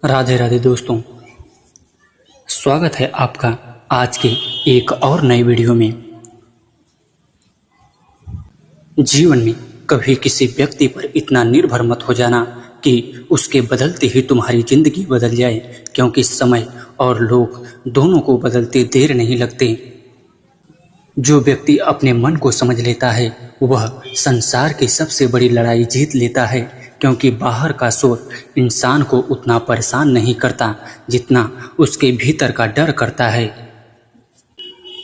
राधे राधे दोस्तों, स्वागत है आपका आज के एक और नए वीडियो में। जीवन में कभी किसी व्यक्ति पर इतना निर्भर मत हो जाना कि उसके बदलते ही तुम्हारी जिंदगी बदल जाए, क्योंकि समय और लोग दोनों को बदलते देर नहीं लगते। जो व्यक्ति अपने मन को समझ लेता है वह संसार की सबसे बड़ी लड़ाई जीत लेता है, क्योंकि बाहर का शोर इंसान को उतना परेशान नहीं करता जितना उसके भीतर का डर करता है।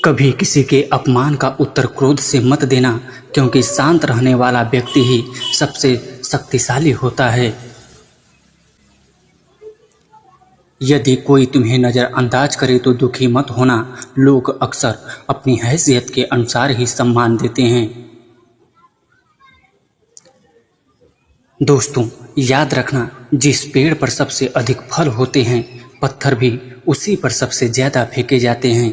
कभी किसी के अपमान का उत्तर क्रोध से मत देना, क्योंकि शांत रहने वाला व्यक्ति ही सबसे शक्तिशाली होता है। यदि कोई तुम्हें नज़रअंदाज करे तो दुखी मत होना। लोग अक्सर अपनी हैसियत के अनुसार ही सम्मान देते हैं। दोस्तों, याद रखना, जिस पेड़ पर सबसे अधिक फल होते हैं पत्थर भी उसी पर सबसे ज्यादा फेंके जाते हैं।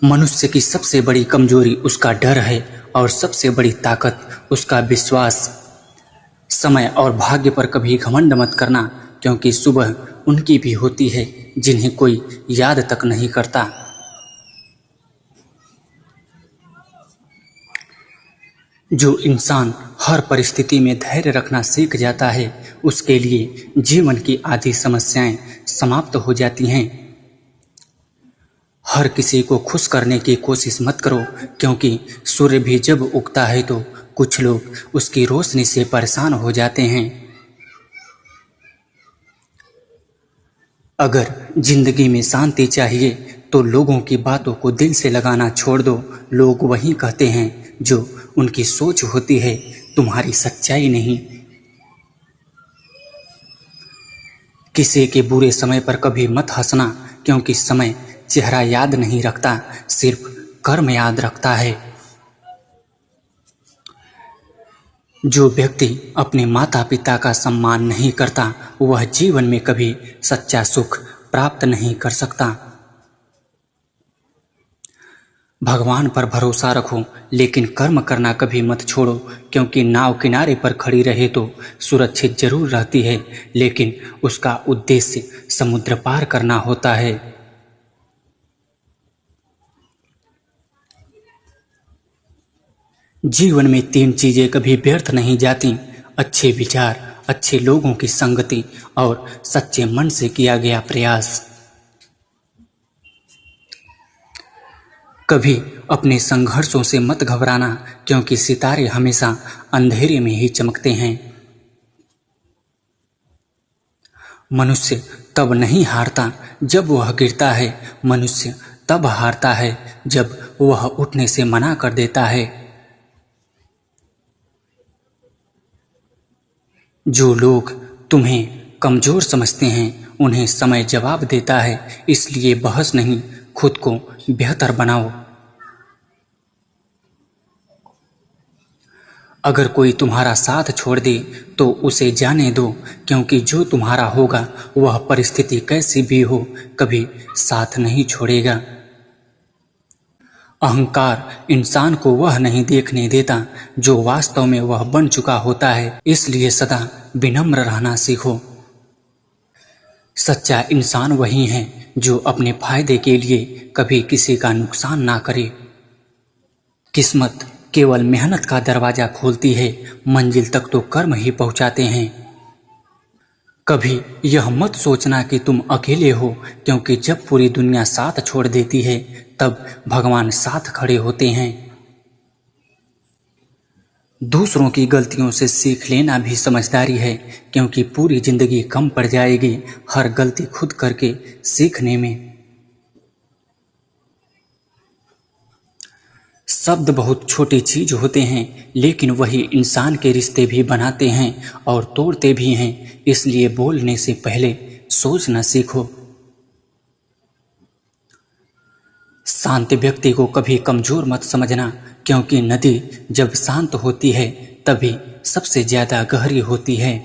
मनुष्य की सबसे बड़ी कमजोरी उसका डर है और सबसे बड़ी ताकत उसका विश्वास। समय और भाग्य पर कभी घमंड मत करना, क्योंकि सुबह उनकी भी होती है जिन्हें कोई याद तक नहीं करता। जो इंसान हर परिस्थिति में धैर्य रखना सीख जाता है उसके लिए जीवन की आधी समस्याएं समाप्त हो जाती हैं। हर किसी को खुश करने की कोशिश मत करो, क्योंकि सूर्य भी जब उगता है तो कुछ लोग उसकी रोशनी से परेशान हो जाते हैं। अगर जिंदगी में शांति चाहिए तो लोगों की बातों को दिल से लगाना छोड़ दो। लोग वही कहते हैं जो उनकी सोच होती है, तुम्हारी सच्चाई नहीं। किसी के बुरे समय पर कभी मत हंसना, क्योंकि समय चेहरा याद नहीं रखता, सिर्फ कर्म याद रखता है। जो व्यक्ति अपने माता पिता का सम्मान नहीं करता वह जीवन में कभी सच्चा सुख प्राप्त नहीं कर सकता। भगवान पर भरोसा रखो, लेकिन कर्म करना कभी मत छोड़ो, क्योंकि नाव किनारे पर खड़ी रहे तो सुरक्षित जरूर रहती है, लेकिन उसका उद्देश्य समुद्र पार करना होता है। जीवन में 3 चीजें कभी व्यर्थ नहीं जाती: अच्छे विचार, अच्छे लोगों की संगति और सच्चे मन से किया गया प्रयास। कभी अपने संघर्षों से मत घबराना, क्योंकि सितारे हमेशा अंधेरे में ही चमकते हैं। मनुष्य तब नहीं हारता जब वह गिरता है, मनुष्य तब हारता है जब वह उठने से मना कर देता है। जो लोग तुम्हें कमजोर समझते हैं उन्हें समय जवाब देता है, इसलिए बहस नहीं, खुद को बेहतर बनाओ। अगर कोई तुम्हारा साथ छोड़ दे तो उसे जाने दो, क्योंकि जो तुम्हारा होगा वह परिस्थिति कैसी भी हो कभी साथ नहीं छोड़ेगा। अहंकार इंसान को वह नहीं देखने देता जो वास्तव में वह बन चुका होता है, इसलिए सदा विनम्र रहना सीखो। सच्चा इंसान वही है जो अपने फायदे के लिए कभी किसी का नुकसान ना करे। किस्मत केवल मेहनत का दरवाजा खोलती है, मंजिल तक तो कर्म ही पहुंचाते हैं। कभी यह मत सोचना कि तुम अकेले हो, क्योंकि जब पूरी दुनिया साथ छोड़ देती है तब भगवान साथ खड़े होते हैं। दूसरों की गलतियों से सीख लेना भी समझदारी है, क्योंकि पूरी जिंदगी कम पड़ जाएगी हर गलती खुद करके सीखने में। शब्द बहुत छोटी चीज होते हैं, लेकिन वही इंसान के रिश्ते भी बनाते हैं और तोड़ते भी हैं, इसलिए बोलने से पहले सोचना सीखो। शांत व्यक्ति को कभी कमजोर मत समझना, क्योंकि नदी जब शांत होती है तभी सबसे ज्यादा गहरी होती है।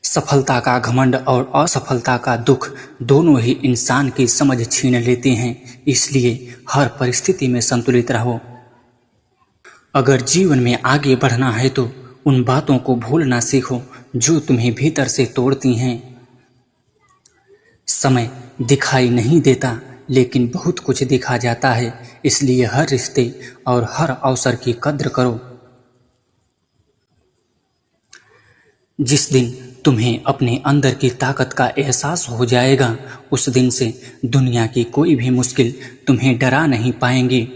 सफलता का घमंड और असफलता का दुख दोनों ही इंसान की समझ छीन लेते हैं, इसलिए हर परिस्थिति में संतुलित रहो। अगर जीवन में आगे बढ़ना है तो उन बातों को भूलना सीखो जो तुम्हें भीतर से तोड़ती हैं। समय दिखाई नहीं देता लेकिन बहुत कुछ दिखा जाता है, इसलिए हर रिश्ते और हर अवसर की कद्र करो। जिस दिन तुम्हें अपने अंदर की ताकत का एहसास हो जाएगा, उस दिन से दुनिया की कोई भी मुश्किल तुम्हें डरा नहीं पाएंगी।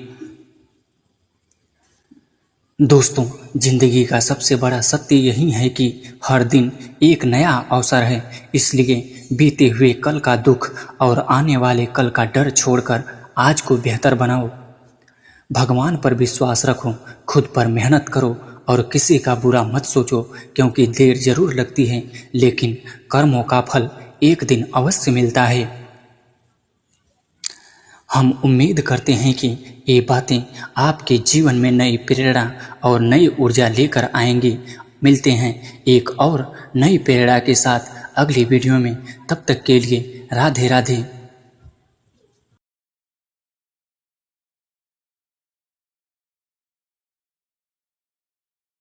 दोस्तों, जिंदगी का सबसे बड़ा सत्य यही है कि हर दिन एक नया अवसर है, इसलिए बीते हुए कल का दुख और आने वाले कल का डर छोड़कर आज को बेहतर बनाओ। भगवान पर विश्वास रखो, खुद पर मेहनत करो और किसी का बुरा मत सोचो, क्योंकि देर जरूर लगती है लेकिन कर्मों का फल एक दिन अवश्य मिलता है। हम उम्मीद करते हैं कि ये बातें आपके जीवन में नई प्रेरणा और नई ऊर्जा लेकर आएंगी। मिलते हैं एक और नई प्रेरणा के साथ अगली वीडियो में। तब तक के लिए राधे राधे।